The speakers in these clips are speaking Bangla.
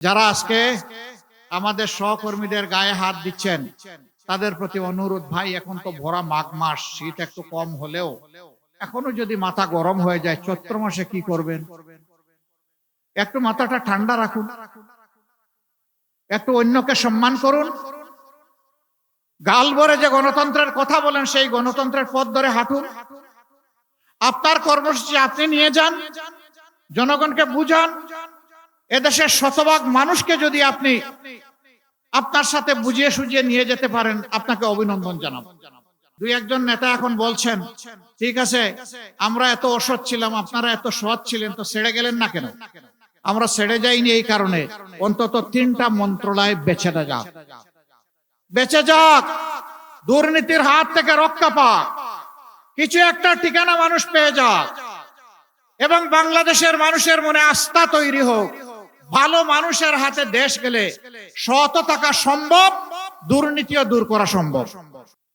যারা আজকে আমাদের সহকর্মীদের গায়ে হাত দিচ্ছেন তাদের প্রতি অনুরোধ, ভাই এখন তো ভরা মাঘ মাস, শীত একটু কম হলেও এখনো যদি মাথা গরম হয়ে যায়, চৈত্র মাসে কি করবেন? একটু মাথাটা ঠান্ডা রাখুন, একটু অন্যকে সম্মান করুন। গাল ভরে যে গণতন্ত্রের কথা বলেন, সেই গণতন্ত্রের পথ ধরে হাঁটুন। আপনার কর্মসূচি আপনি নিয়ে যান, জনগণকে বুঝান। এদেশের শতভাগ মানুষকে যদি আপনি আপনার সাথে বুঝিয়ে সুঝিয়ে নিয়ে যেতে পারেন, আপনাকে অভিনন্দন জানাবো। দুই একজন নেতা এখন বলছেন, ঠিক আছে আমরা এত অসৎ ছিলাম, আপনারা এত সৎ ছিলেন, তো ছেড়ে গেলেন না কেন? আমরা ছেড়ে যাইনি এই কারণে, অন্তত 3টা মন্ত্রণালয় বেঁচে যাক, বেঁচে যাক, দুর্নীতির হাত থেকে রক্ষা পাক, কিছু একটা ঠিকানা মানুষ পেয়ে যাক, এবং বাংলাদেশের মানুষের মনে আস্থা তৈরি হোক। ভালো মানুষের হাতে দেশ গেলে সৎ থাকা সম্ভব, দুর্নীতিও দূর করা সম্ভব।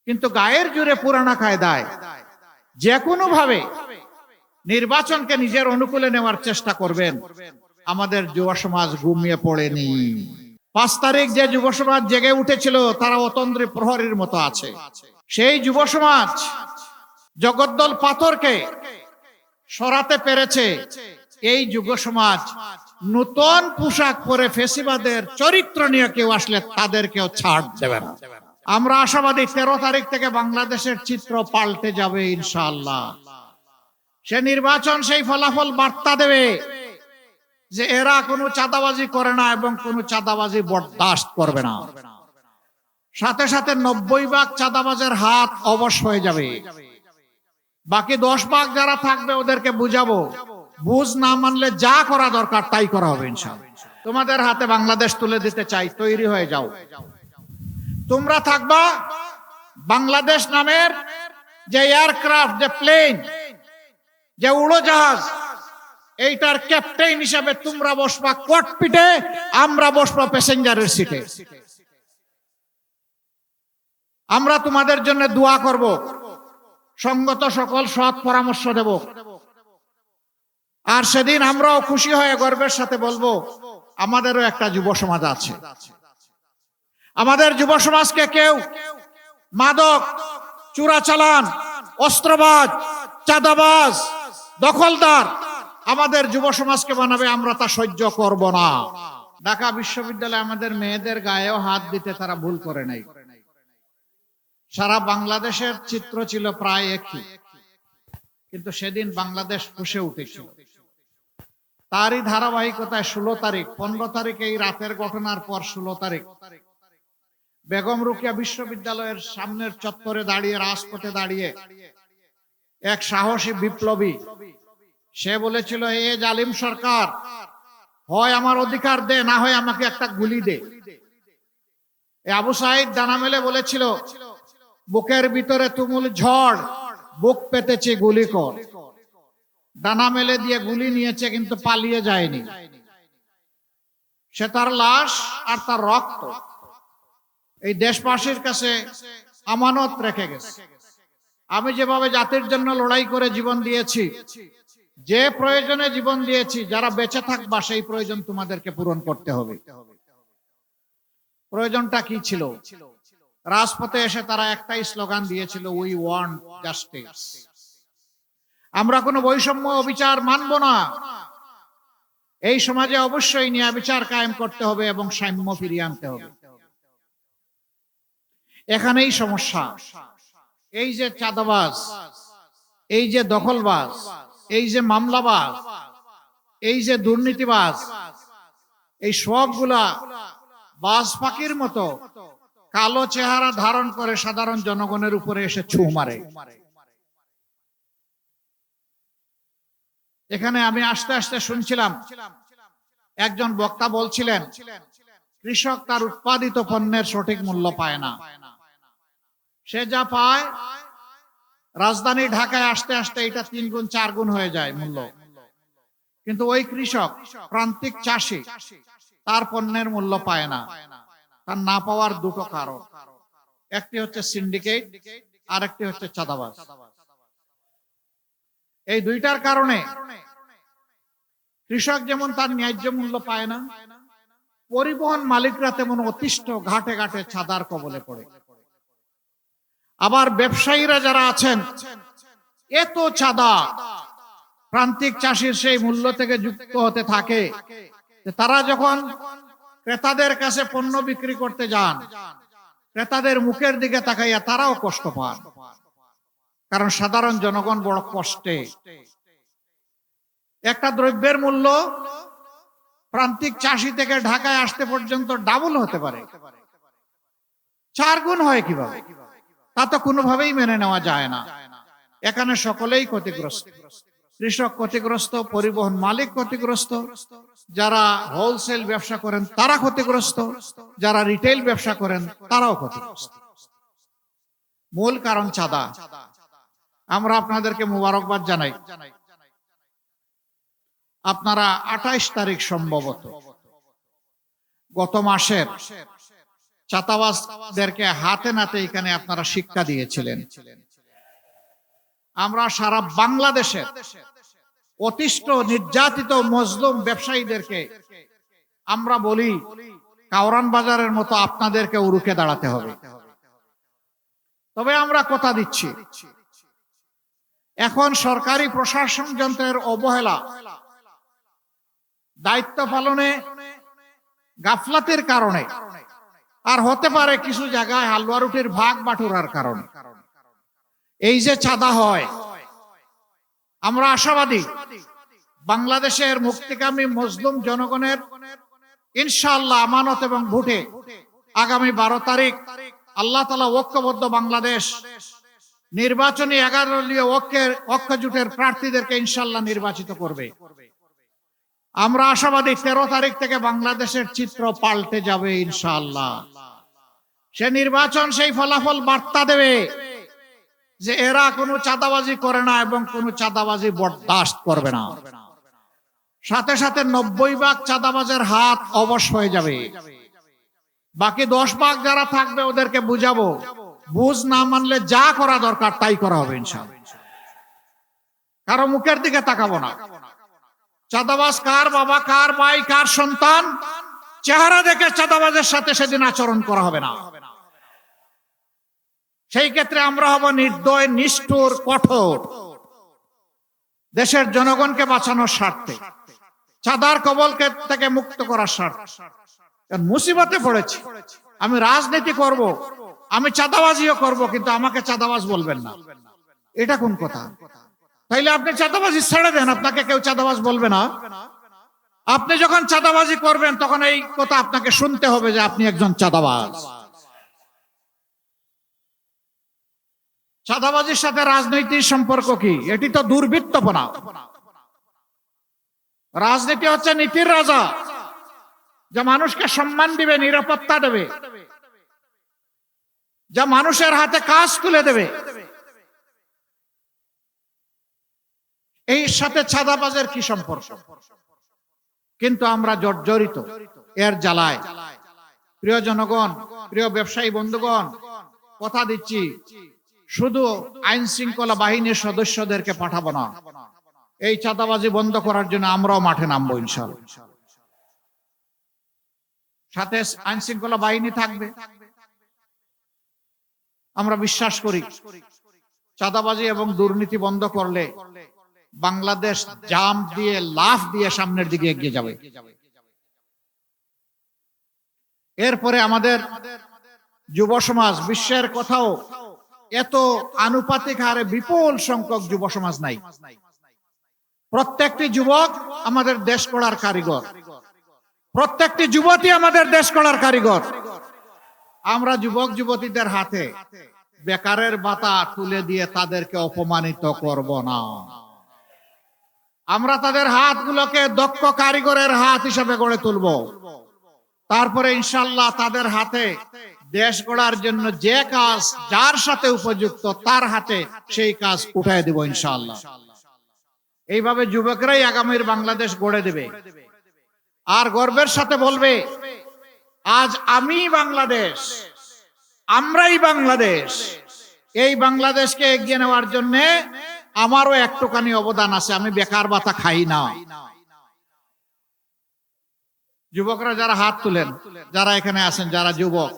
কিন্তু গায়ের জোরে পুরানা কায়দায় যে কোনো ভাবে নির্বাচনকে নিজের অনুকূলে নেওয়ার চেষ্টা করবেন, আমাদের যুব সমাজ ঘুমিয়ে পড়েনি। 5 তারিখ যে যুব সমাজ জেগে উঠেছিল, তারা অতন্দ্রী প্রহরীর মতো আছে। সেই যুব সমাজ জগদ্দল পাথরকে সরাতে পেরেছে। এই যুব সমাজ নতুন পোশাক পরে ফেসিবাদের চরিত্র নিয়ে কেউ আসলে তাদেরকেও ছাড় দেবে না। আমরা আশাবাদী 13 তারিখ থেকে বাংলাদেশের চিত্র পাল্টে যাবে ইনশাআল্লাহ। সে নির্বাচন সেই ফলাফল বার্তা দেবে যে এরা কোনো চাঁদাবাজি করে না এবং কোনো চাঁদাবাজি বরদাস্ত করবে না। সাথে সাথে 90% চাঁদাবাজের হাত অবশ হয়ে যাবে। বাকি 10% যারা থাকবে ওদেরকে বুঝাবো, বুঝ না মানলে যা করা দরকার তাই করা হবে ইনশাআল্লাহ। তোমাদের হাতে বাংলাদেশ তুলে দিতে চাই, তৈরি হয়ে যাও। তোমরা থাকবা বাংলাদেশ নামের যে এয়ারক্রাফট, যে প্লেন, যে উড়োজাহাজ, এইটার ক্যাপ্টেন হিসাবে তোমরা বসবা ককপিটে, আমরা বসবো প্যাসেঞ্জারের সিটে। আমরা তোমাদের জন্য দোয়া করব, সঙ্গত সকল সৎ পরামর্শ দেব। আর সেদিন আমরাও খুশি হয়ে গর্বের সাথে বলবো, আমাদেরও একটা যুব সমাজ আছে। আমাদের যুব সমাজকে কেউ মাদক, চোরাচালান, অস্ত্রবাজ, চাঁদাবাজ, দখলদার আমাদের যুব সমাজকে বানাবে, আমরা তা সহ্য করব না। ঢাকা বিশ্ববিদ্যালয়ে আমাদের মেয়েদের গায়েও হাত দিতে তারা ভুল করে নাই। সারা বাংলাদেশের চিত্র ছিল প্রায় একই, কিন্তু সেদিন বাংলাদেশ ফুঁসে উঠেছিল। তারই ধারাবাহিকতায় 16 তারিখ, 15 তারিখ এই রাতের ঘটনার পর 16 তারিখ বেগম রোকেয়া বিশ্ববিদ্যালয়ের সামনের চত্বরে দাঁড়িয়ে, রাজপথে দাঁড়িয়ে এক সাহসী বিপ্লবী, সে বলেছিল, এ জালিম সরকার, হয় আমার অধিকার দে, না হয় আমাকে একটা গুলি দে। আবু সাইদ ডানা মেলে বলেছিল, বুকের ভিতরে তুমুল ঝড়, বুক পেতেছে, গুলি কর। ডানা মেলে দিয়ে গুলি নিয়েছে, কিন্তু পালিয়ে যায়নি। সে তার লাশ আর তার রক্ত এই দেশবাসীর কাছে আমানত রেখে গেছে। আমি যেভাবে জাতির জন্য লড়াই করে জীবন দিয়েছি, যে প্রয়োজনে জীবন দিয়েছি, যারা বেঁচে থাকবা সেই প্রয়োজন তোমাদেরকে পূরণ করতে হবে। প্রয়োজনটা কি ছিল? রাজপথে এসে তারা একটাই স্লোগান দিয়েছিল, উই ওয়ান্ট জাস্টিস। আমরা কোনো বৈষম্য, অবিচার মানব না। এই সমাজে অবশ্যই ন্যায় বিচার কায়েম করতে হবে এবং সাম্য ফিরিয়ে আনতে হবে। এখানেই সমস্যা। এই যে চাঁদাবাজ, এই যে দখলবাজ, এই যে মামলাবাজ, এই যে দুর্নীতিবাজ, এই সবগুলা বাজ পাখির মতো কালো চেহারা ধারণ করে সাধারণ জনগণের উপরে এসে ছু মারে। এখানে আমি আস্তে আস্তে শুনছিলাম, একজন বক্তা বলছিলেন, কৃষক তার উৎপাদিত পণ্যের সঠিক মূল্য পায় না। সে যা পায়, রাজধানী ঢাকায় আসতে আসতে এটা 3 গুণ 4 গুণ হয়ে যায় মূল্য। কিন্তু ওই কৃষক, প্রান্তিক চাষি, তার পণ্যের মূল্য পায় না। তার না পাওয়ার 2টো কারণ, একটি হচ্ছে সিন্ডিকেট, আর একটি হচ্ছে চাঁদাবাজ। এই 2টার কারণে কৃষক যেমন তার ন্যায্য মূল্য পায় না, পরিবহন মালিকরা তেমন অতিষ্ঠ, ঘাটে ঘাটে চাঁদার কবলে পড়ে। আবার ব্যবসায়ীরা যারা আছেন, এত চাঁদা প্রান্তিক চাষির সেই মূল্য থেকে যুক্ত হতে থাকে, তারা যখন ক্রেতাদের কাছে পণ্য বিক্রি করতে যান, ক্রেতাদের মুখের দিকে তাকাইয়া তারাও কষ্ট পান, কারণ সাধারণ জনগণ বড় কষ্টে। একটা দ্রব্যের মূল্য প্রান্তিক চাষি থেকে ঢাকায় আসতে পর্যন্ত ডাবল হতে পারে, 4 গুণ হয় কিভাবে, তা তো কোনোভাবেই মেনে নেওয়া যায় না। এখানে সকলেই ক্ষতিগ্রস্ত, কৃষক ক্ষতিগ্রস্ত, পরিবহন মালিক ক্ষতিগ্রস্ত, যারা হোলসেল ব্যবসা করেন তারা ক্ষতিগ্রস্ত, যারা রিটেইল ব্যবসা করেন তারাও ক্ষতিগ্রস্ত। মূল কারণ চাঁদা। আমরা আপনাদেরকে মুবারকবাদ জানাই, আপনারা 28 তারিখ সম্ভবত গত মাসের চাঁদাবাজদেরকে হাতে নাতে এখানে আপনারা শিক্ষা দিয়েছিলেন। আমরা সারা বাংলাদেশের অতিষ্ঠ, নির্যাতিত, মজলুম ব্যবসায়ীদেরকে আমরা বলি, কাওরান বাজারের মতো আপনাদেরকে রুখে দাঁড়াতে হবে। তবে আমরা কথা দিচ্ছি, এখন সরকারি প্রশাসন যন্ত্রের অবহেলা, দায়িত্ব পালনে গাফলাতের কারণে, আর হতে পারে কিছু জায়গায় হালুয়া রুটির ভাগ বাটুরার কারণে এই যে চাঁদা হয়, আমরা আশাবাদী বাংলাদেশের মুক্তিকামী মজলুম জনগণের ইনশাআল্লাহ আমানত এবং ভোটে আগামী 12 তারিখ আল্লাহ তাআলা ঐক্যবদ্ধ বাংলাদেশ নির্বাচনী 11 দলীয় ঐক্য জোটের প্রার্থীদেরকে ইনশাআল্লাহ নির্বাচিত করবে। আমরা আশাবাদী 13 তারিখ থেকে বাংলাদেশের চিত্র পাল্টে যাবে ইনশাআল্লাহ। সে নির্বাচন সেই ফলাফল বার্তা দেবে যে এরা কোনো চাঁদাবাজি করে না এবং কোনো চাঁদাবাজি বরদাস্ত করবে না। সাথে সাথে 90% চাঁদাবাজের হাত অবশ হয়ে যাবে। বাকি 10% যারা থাকবে ওদেরকে বুঝাবো, বুঝ না মানলে যা করা দরকার তাই করা হবে ইনশাআল্লাহ। কারো মুখের দিকে তাকাবো না। চাঁদাবাজ কার বাবা, কার ভাই, কার সন্তান, চেহারা দেখে চাঁদাবাজের সাথে সেদিন আচরণ করা হবে না। সেই ক্ষেত্রে আমরা হব নির্দয়, নিষ্ঠুর, কঠোর, দেশের জনগণকে বাঁচানোর স্বার্থে, চাঁদার কবল থেকে মুক্ত করার স্বার্থে। মুসিবতে পড়েছি, আমি রাজনীতি করব, আমি চাঁদাবাজিও করব, কিন্তু আমাকে চাঁদাবাজ বলবেন না, এটা কোন কথা? তাইলে আপনি চাঁদাবাজি ছেড়ে দেন, আপনাকে কেউ চাঁদাবাজ বলবে না। আপনি যখন চাঁদাবাজি করবেন তখন এই কথা আপনাকে শুনতে হবে যে আপনি একজন চাঁদাবাজ। চাঁদাবাজির সাথে রাজনৈতিক সম্পর্ক কি? এটি তো দুর্বৃত্তপনা। রাজনীতি হচ্ছে নীতির রাজা, যা মানুষকে সম্মান দিবে, নিরাপত্তা দেবে, যা মানুষের হাতে কাজ তুলে দেবে। এই সাথে চাঁদাবাজের কি সম্পর্ক? কিন্তু আমরা জর্জরিত এর জ্বালায়। প্রিয় জনগণ, প্রিয় ব্যবসায়ী বন্ধুগণ, কথা দিচ্ছি, শুধু আইন শৃঙ্খলা বাহিনীর সদস্যদেরকে পাঠাবো না, এই চাঁদাবাজি বন্ধ করার জন্য আমরাও মাঠে নামবো ইনশাআল্লাহ। সাথে আইন শৃঙ্খলা বাহিনী থাকবে। আমরা বিশ্বাস করি চাঁদাবাজি এবং দুর্নীতি বন্ধ করলে বাংলাদেশ জাম দিয়ে, লাফ দিয়ে সামনের দিকে এগিয়ে যাবে। এরপরে আমাদের যুব সমাজ, বিশ্বের কোথাও এত আনুপাতিক হারে বিপুল সংখ্যক যুব সমাজ নাই। প্রত্যেকটি যুবক আমাদের দেশ গড়ার কারিগর, প্রত্যেকটি যুবতী আমাদের দেশ গড়ার কারিগর। আমরা যুবক যুবতীদের হাতে বেকারের ভাতা তুলে দিয়ে তাদেরকে অপমানিত করব না। আমরা তাদের হাতগুলোকে দক্ষ কারিগরের হাত হিসেবে গড়ে তুলব। তারপরে ইনশাআল্লাহ তাদের হাতে দেশ গড়ার জন্য যে কাজ যার সাথে উপযুক্ত তার হাতে সেই কাজ উঠায় দেব ইনশাআল্লাহ। এইভাবে যুবকরাই আগামীর বাংলাদেশ গড়ে দেবে। আর গর্বের সাথে বলবে, আজ আমি বাংলাদেশ, আমরাই বাংলাদেশ। এই বাংলাদেশকে এগিয়ে নেওয়ার জন্য আমারও একটুখানি অবদান আছে। আমি বেকার ভাতা খাই না। যুবকরা যারা হাত তুলেন, যারা এখানে আছেন, যারা যুবক,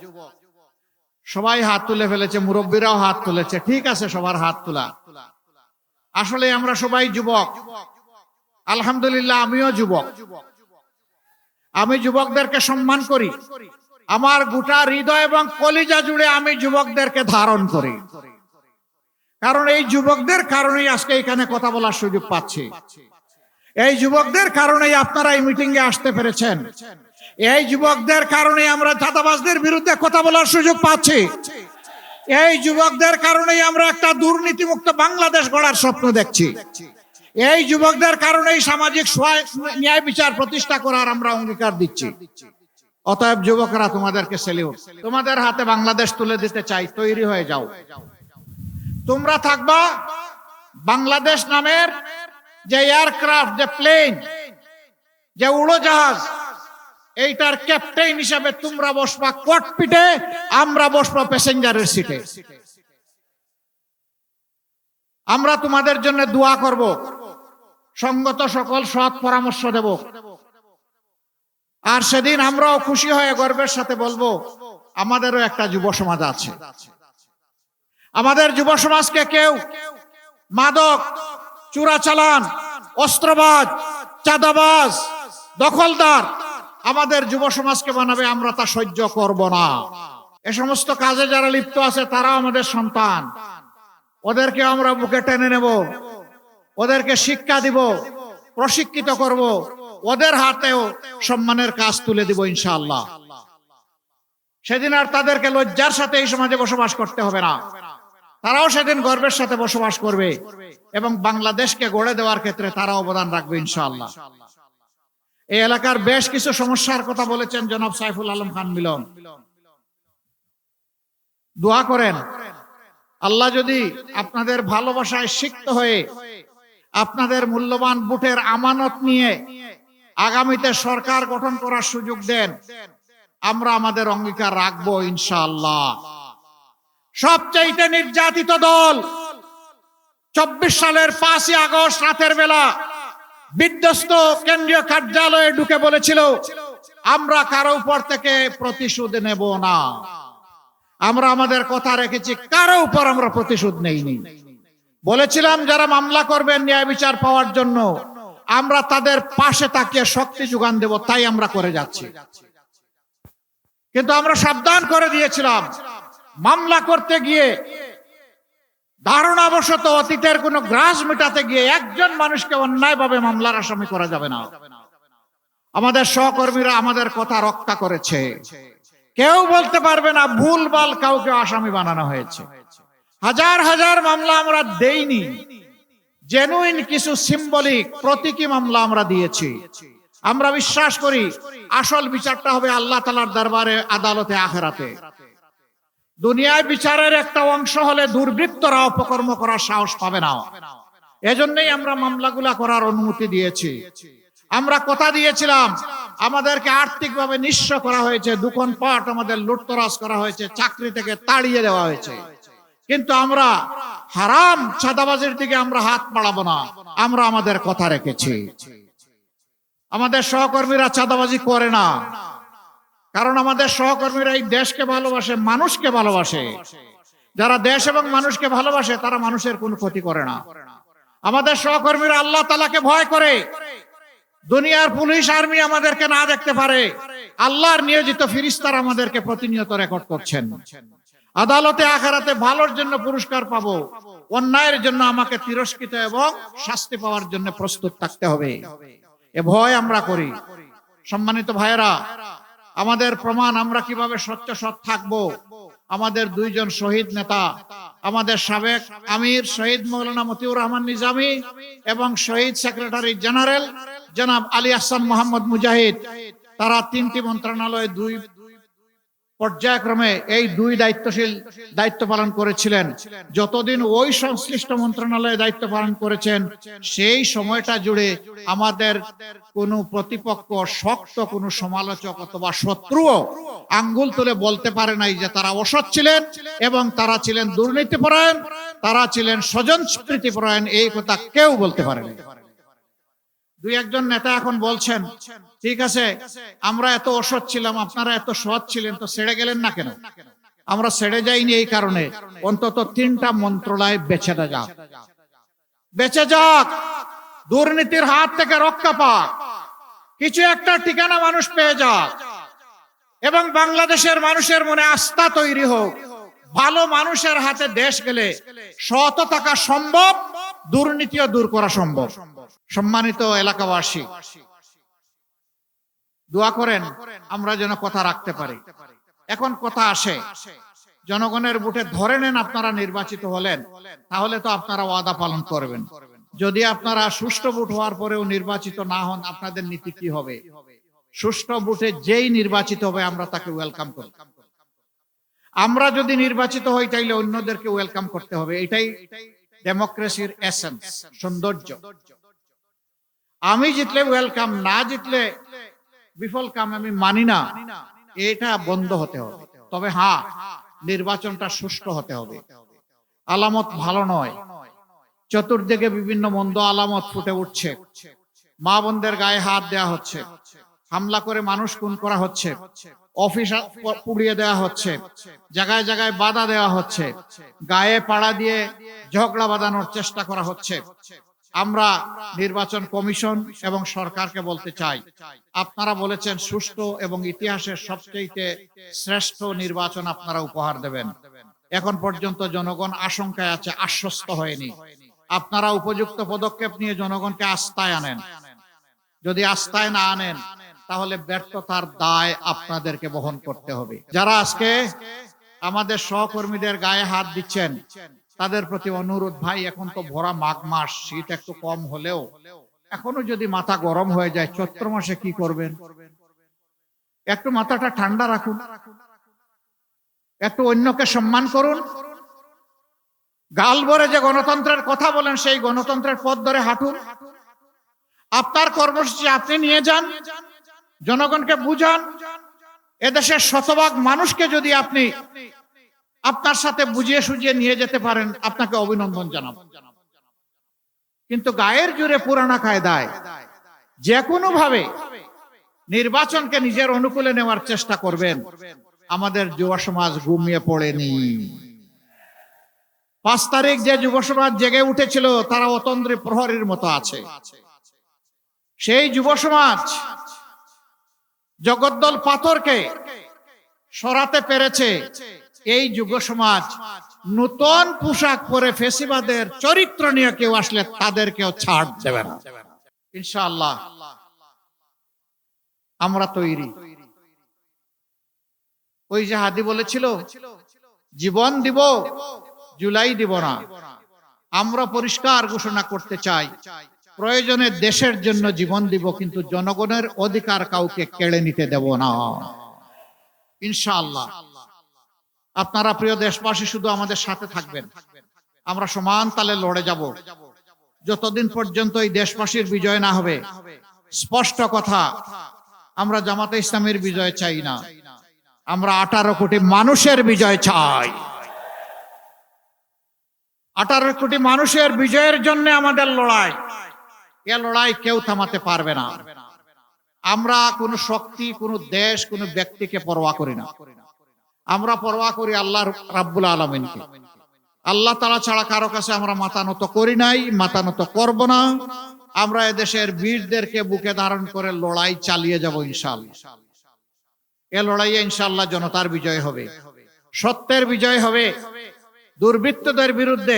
সবাই হাত তুলে ফেলেছে, মুরব্বীরাও হাত তুলেছে। ঠিক আছে, সবার হাত তোলা। আসলে আমরা সবাই যুবক। আলহামদুলিল্লাহ, আমিও যুবক। আমি যুবকদেরকে সম্মান করি। আমার গোটা হৃদয় এবং কলিজা জুড়ে আমি যুবকদেরকে ধারণ করি। কারণ এই যুবকদের কারণেই আজকে এখানে কথা বলার সুযোগ পাচ্ছি। এই যুবকদের কারণেই আপনারা এই মিটিং এ আসতে পেরেছেন। এই যুবকদের কারণে আমরা চাঁদাবাজদের বিরুদ্ধে কথা বলার সুযোগ পাচ্ছি। এই যুবকদের কারণেই আমরা একটা দুর্নীতিমুক্ত বাংলাদেশ গড়ার স্বপ্ন দেখছি। এই যুবকদের কারণেই সামাজিক ন্যায় বিচার প্রতিষ্ঠা করার আমরা অঙ্গীকার দিচ্ছি। অতএব যুবকরা, তোমাদেরকে সেলিউট। তোমাদের হাতে বাংলাদেশ তুলে দিতে চাই, তৈরি হয়ে যাও। তোমরা থাকবা বাংলাদেশ নামের যে এয়ারক্রাফট, যে প্লেন, যে উড়োজাহাজ, এইটার ক্যাপ্টেন হিসেবে তোমরা বসবা ককপিটে, আমরা বসবো প্যাসেঞ্জারের সিটে। আমরা তোমাদের জন্য দোয়া করব, সঙ্গত সকল সৎ পরামর্শ দেব। আর সেদিন আমরাও খুশি হয়ে গর্বের সাথে বলবো, আমাদেরও একটা যুব সমাজ আছে। আমাদের যুব সমাজকে কেউ মাদক, চোরাচালান, অস্ত্রবাজ, চাঁদাবাজ, দখলদার আমাদের যুব সমাজকে বানাবে, আমরা তা সহ্য করব না। এ সমস্ত কাজে যারা লিপ্ত আছে তারা আমাদের সন্তান। ওদেরকে আমরা বুকে টেনে নেব, ওদেরকে শিক্ষা দিব, প্রশিক্ষিত করব, ওদের হাতেও সম্মানের কাজ তুলে দিব ইনশাআল্লাহ। সেদিন আর তাদেরকে লজ্জার সাথে এই সমাজে বসবাস করতে হবে না। তারাও সেদিন গর্বের সাথে বসবাস করবে এবং বাংলাদেশকে গড়ে দেওয়ার ক্ষেত্রে তারা অবদান রাখবে ইনশাআল্লাহ। এই এলাকার বেশ কিছু সমস্যার কথা বলেছেন জনাব সাইফুল আলম খান মিলন। দোয়া করেন, আল্লাহ যদি আপনাদের ভালোবাসায় সিক্ত হয়ে আপনাদের মূল্যবান ভোটের আমানত নিয়ে আগামীতে সরকার গঠন করার সুযোগ দেন, আমরা আমাদের অঙ্গীকার রাখবো ইনশাআল্লাহ। সবচাইতে নির্যাতিত দল 24 সালের 5ই আগস্ট রাতের বেলা বিধ্বস্ত কেন্দ্রীয় কার্যালয়ে ঢুকে বলেছিল, আমরা কারো উপর থেকে প্রতিশোধ নেব না। আমরা আমাদের কথা রেখেছি, কারো উপর আমরা প্রতিশোধ নেইনি। বলেছিলাম যারা মামলা করবেন ন্যায় বিচার পাওয়ার জন্য, আমরা তাদের পাশে তাকিয়ে শক্তি যোগান দেব, তাই আমরা করে যাচ্ছি। কিন্তু আমরা সাবধান করে দিয়েছিলাম, মামলা করতে গিয়ে ধারণাবশত অতীতের কোন গ্রাস মেটাতে গিয়ে একজন মানুষকে অন্যায়ভাবে মামলার আসামি করা যাবে না। আমাদের সহকর্মীরা আমাদের কথা রক্ষা করেছে। কেউ বলতে পারবে না ভুলভাল কাউকে আসামি বানানো হয়েছে। হাজার হাজার মামলা আমরা দেইনি, জেনুইন কিছু সিম্বলিক প্রতীকী মামলা আমরা দিয়েছি। আমরা বিশ্বাস করি আসল বিচারটা হবে আল্লাহ তাআলার দরবারে, আদালতে, আখিরাতে। দুনিয়ায় বিচারের একটা অংশ হলে দুর্বৃত্তরা অপকর্ম করার সাহস পাবে না। এজন্যই আমরা মামলাগুলা করার অনুমতি দিয়েছি। আমরা কথা দিয়েছিলাম, আমাদেরকে আর্থিকভাবে নিঃস্ব করা হয়েছে, দোকানপাট আমাদের লুটতরাজ করা হয়েছে, চাকরি থেকে তাড়িয়ে দেওয়া হয়েছে, কিন্তু আমরা হারাম চাঁদাবাজির দিকে আমরা হাত বাড়াবো না। আমরা আমাদের কথা রেখেছি। আমাদের সহকর্মীরা চাঁদাবাজি করে না, কারণ আমাদের সহকর্মীরা এই দেশকে ভালোবাসে, মানুষকে ভালোবাসে। যারা দেশ এবং মানুষকে ভালোবাসে তারা মানুষের কোনো ক্ষতি করে না। আমাদের সহকর্মীরা আল্লাহ তাআলাকে ভয় করে। দুনিয়ার পুলিশ আর্মি আমাদেরকে না দেখতে পারে, আল্লাহর নিয়োজিত ফেরেশতারা আমাদেরকে প্রতিনিয়ত রেকর্ড করছেন। আদালতে, আখিরাতে ভালোর জন্য পুরস্কার পাবো, অন্যায়ের জন্য আমাকে তিরস্কৃত এবং শাস্তি পাওয়ার জন্য প্রস্তুত থাকতে হবে। এ ভয় আমরা করি। সম্মানিত ভাইয়েরা, আমাদের প্রমাণ আমরা কিভাবে সচ্চ সৎ থাকবো। আমাদের দুইজন শহীদ নেতা, আমাদের সাবেক আমির শহীদ মৌলানা মতিউর রহমান নিজামী এবং শহীদ সেক্রেটারি জেনারেল জনাব আলী আহসান মোহাম্মদ মুজাহিদ, তারা 3টি মন্ত্রণালয়ে 2 পর্যায়ক্রমে এই 2 দায়িত্ব পালন করেছিলেন। যতদিন ওই সংশ্লিষ্ট মন্ত্রণালয়ে দায়িত্ব পালন করেছেন, সেই সময়টা জুড়ে আমাদের কোন প্রতিপক্ষ, শক্ত কোন সমালোচক অথবা শত্রুও আঙ্গুল তুলে বলতে পারে নাই যে তারা অসৎ ছিলেন এবং তারা ছিলেন দুর্নীতিপরায়ণ, তারা ছিলেন স্বজনপ্রীতিপরায়ণ। এই কথা কেউ বলতে পারে না। দুই একজন নেতা এখন বলছেন, ঠিক আছে আমরা এত অসৎ ছিলাম, আপনারা এত সৎ ছিলেন, তো ছেড়ে গেলেন না কেন? আমরা ছেড়ে যাইনি এই কারণে অন্তত 3টা মন্ত্রণালয় বেঁচে যাক, দুর্নীতির হাত থেকে রক্ষা পাক, কিছু একটা ঠিকানা মানুষ পেয়ে যাক, এবং বাংলাদেশের মানুষের মনে আস্থা তৈরি হোক। ভালো মানুষের হাতে দেশ গেলে সৎ থাকা সম্ভব, দুর্নীতিও দূর করা সম্ভব। সম্মানিত এলাকাবাসী, দোয়া করেন আমরা যেন কথা রাখতে পারি। এখন কথা আসে, জনগণের ভোটে ধরে নেন আপনারা নির্বাচিত হলেন, তাহলে তো আপনারা ওয়াদা পালন করবেন। যদি আপনারা সুষ্ঠু ভোট হওয়ার পরেও নির্বাচিত না হন, আপনাদের নীতি কি হবে? সুষ্ঠু ভোটে যেই নির্বাচিত হবে আমরা তাকে ওয়েলকাম করব। আমরা যদি নির্বাচিত হই তাইলে অন্যদেরকে ওয়েলকাম করতে হবে। এটাই ডেমোক্রেসির এসেন্স, সৌন্দর্য। আমি জিতলে ওয়েলকাম, না জিতলে বিফল কাম আমি মানি না। এটা বন্ধ হতে হবে। তবে হ্যাঁ, নির্বাচনটা সুষ্ঠু হতে হবে। আলামত ভালো নয়, চতুর্দিকে বিভিন্ন মন্দ আলামত ফুটে উঠছে। মা বোনদের গায়ে হাত দেওয়া হচ্ছে, হামলা করে মানুষ খুন করা হচ্ছে, অফিস পুড়িয়ে দেওয়া হচ্ছে, জায়গায় জায়গায় বাধা দেওয়া হচ্ছে, গায়ে পাড়া দিয়ে ঝগড়া বাঁধানোর চেষ্টা করা হচ্ছে। আমরা নির্বাচন কমিশন এবং সরকারকে বলতে চাই, আপনারা বলেছেন সুষ্ঠু এবং ইতিহাসের সবচেয়ে শ্রেষ্ঠ নির্বাচন আপনারা উপহার দেবেন। এখন পর্যন্ত জনগণ আশঙ্কায় আছে, আশ্বস্ত হয়নি। আপনারা উপযুক্ত পদক্ষেপ নিয়ে জনগণকে আস্থায় আনেন। যদি আস্থায় না আনেন তাহলে ব্যর্থতার দায় আপনাদেরকে বহন করতে হবে। যারা আজকে আমাদের সহকর্মীদের গায়ে হাত দিচ্ছেন তাদের প্রতি অনুরোধ, ভাই এখন তো ভরা মাঘ মাস, শীত একটু কম হলেও এখনো যদি মাথা গরম হয়ে যায়, চৈত্র মাসে কি করবেন? একটু মাথাটা ঠান্ডা রাখুন, একটু অন্যকে সম্মান করুন। গাল ভরে যে গণতন্ত্রের কথা বলেন সেই গণতন্ত্রের পথ ধরে হাঁটুন। আপনার কর্মসূচি আপনি নিয়ে যান, জনগণকে বুঝান। এদেশের শতভাগ মানুষকে যদি আপনি আপনার সাথে বুঝিয়ে সুঝিয়ে নিয়ে যেতে পারেন, আপনাকে অভিনন্দন জানাবো। কিন্তু গায়ের জোরে পুরানা কায়দায় যে কোনো ভাবে নির্বাচনকে নিজের অনুকূলে নেওয়ার চেষ্টা করবেন, আমাদের যুব সমাজ ঘুমিয়ে পড়েনি। 5 তারিখ যে যুব সমাজ জেগে উঠেছিল তারা অতন্দ্রী প্রহরীর মতো আছে। সেই যুব সমাজ জগদ্দল পাথরকে সরাতে পেরেছে। এই যুব সমাজ নতুন পোশাক পরে ফেসিবাদের চরিত্র নিয়ে কেউ আসলে তাদেরকেও ছাড় দেবে না। ইনশাআল্লাহ আমরা তৈরি। ওই যে হাদি বলেছিল, জীবন দিব জুলাই দিব না। আমরা পরিষ্কার ঘোষণা করতে চাই, প্রয়োজনে দেশের জন্য জীবন দিব, কিন্তু জনগণের অধিকার কাউকে কেড়ে নিতে দেব না। ইনশাআল্লাহ আপনারা প্রিয় দেশবাসী শুধু আমাদের সাথে থাকবেন, আমরা সমান তালে লড়ে যাব যতদিন পর্যন্ত এই দেশবাসীর বিজয় না হবে। স্পষ্ট কথা, আমরা জামাতে ইসলামের বিজয় চাই না, আমরা 18 কোটি মানুষের বিজয় চাই। 18 কোটি মানুষের বিজয়ের জন্য আমাদের লড়াই। এ লড়াই কেউ থামাতে পারবে না। আমরা কোন শক্তি, কোন দেশ, কোন ব্যক্তিকে পরোয়া করি না। আমরা পরোয়া করি আল্লাহ রাব্বুল আলামিনকে। আল্লাহ তাআলা ছাড়া কারো কাছে আমরা মাথা নত করি নাই, মাথা নত করব না। আমরা এদেশের বীরদেরকে বুকে ধারণ করে লড়াই চালিয়ে যাব ইনশাআল্লাহ। এ লড়াইয়ে ইনশাআল্লাহ জনতার বিজয় হবে, সত্যের বিজয় হবে, দুর্বৃত্তদের বিরুদ্ধে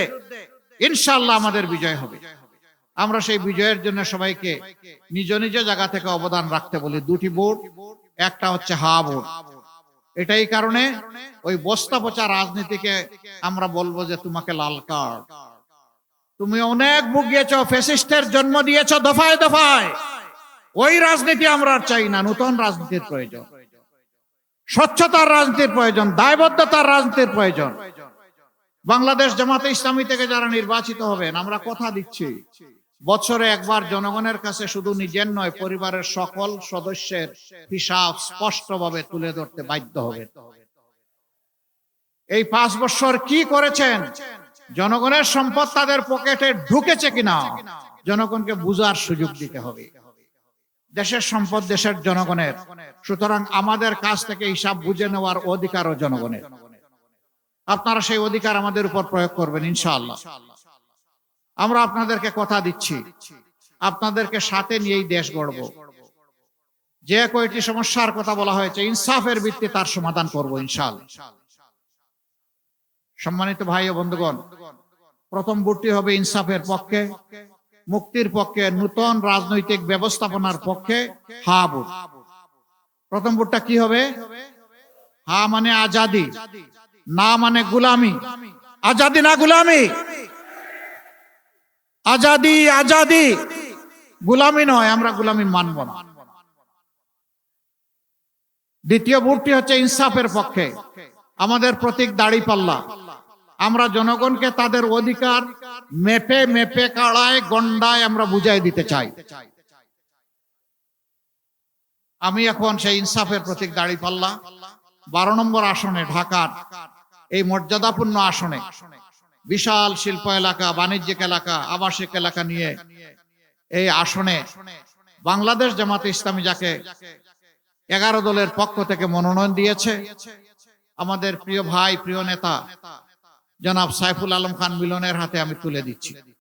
ইনশাআল্লাহ আমাদের বিজয় হবে। আমরা সেই বিজয়ের জন্য সবাইকে নিজ নিজ জায়গা থেকে অবদান রাখতে বলি। 2টি ভোট, একটা হচ্ছে হা ভোট। এটাই কারণে ওই বস্তা পচা রাজনীতিকে আমরা বলবো যে তোমাকে লাল কার্ড, তুমি অনেক ভুগিয়েছ, ফ্যাসিস্টের জন্ম দিয়েছ দফায় দফায়। ওই রাজনীতি আমরা চাই না। নতুন রাজনীতির প্রয়োজন, স্বচ্ছতার রাজনীতির প্রয়োজন, দায়বদ্ধতার রাজনীতির প্রয়োজন। বাংলাদেশ জামাতে ইসলামী থেকে যারা নির্বাচিত হবেন, আমরা কথা দিচ্ছি বছরে একবার জনগণের কাছে শুধু নিজের নয়, পরিবারের সকল সদস্যের হিসাব স্পষ্টভাবে তুলে ধরতে বাধ্য হবে। এই 5 বছর কি করেছেন, জনগণের সম্পদ তাদের পকেটে ঢুকেছে কিনা, জনগণকে বুঝার সুযোগ দিতে হবে। দেশের সম্পদ দেশের জনগণের, সুতরাং আমাদের কাছ থেকে হিসাব বুঝে নেওয়ার অধিকারও জনগণের। আপনারা সেই অধিকার আমাদের উপর প্রয়োগ করবেন ইনশাআল্লাহ। আমরা আপনাদেরকে কথা দিচ্ছি, আপনাদেরকে সাথে নিয়েই দেশ গড়ব। যে কয়টি সমস্যার কথা বলা হয়েছে ইনসাফের ভিত্তিতে তার সমাধান করব ইনশাআল্লাহ। সম্মানিত ভাই ও বন্ধুগণ, প্রথম ভোটটি হবে ইনসাফের পক্ষে, মুক্তির পক্ষে, নূতন রাজনৈতিক ব্যবস্থাপনার পক্ষে হা ভোট। প্রথম ভোটটা কি হবে? হা মানে আজাদি, না মানে গুলামি। আজাদি না গুলামি? আজাদি, আজাদি, গুলামি নয়, আমরা গুলামি মানব না। দ্বিতীয় ভোটটি হচ্ছে ইনসাফের পক্ষে, আমাদের প্রতীক দাঁড়িপাল্লা। আমরা জনগণকে তাদের অধিকার মেপে মেপে কাড়ায় গন্ডায় আমরা বুঝাই দিতে চাই। আমি এখন সেই ইনসাফের প্রতীক দাঁড়িপাল্লা 12 নম্বর আসনে, ঢাকার এই মর্যাদাপূর্ণ আসনে, বিশাল শিল্প এলাকা, বাণিজ্যিক এলাকা, আবাসিক এলাকা নিয়ে এই আসনে বাংলাদেশ জামাতে ইসলামী, যাকে 11 দলের পক্ষ থেকে মনোনয়ন দিয়েছে, আমাদের প্রিয় ভাই, প্রিয় নেতা জনাব সাইফুল আলম খান মিলনের হাতে আমি তুলে দিচ্ছি।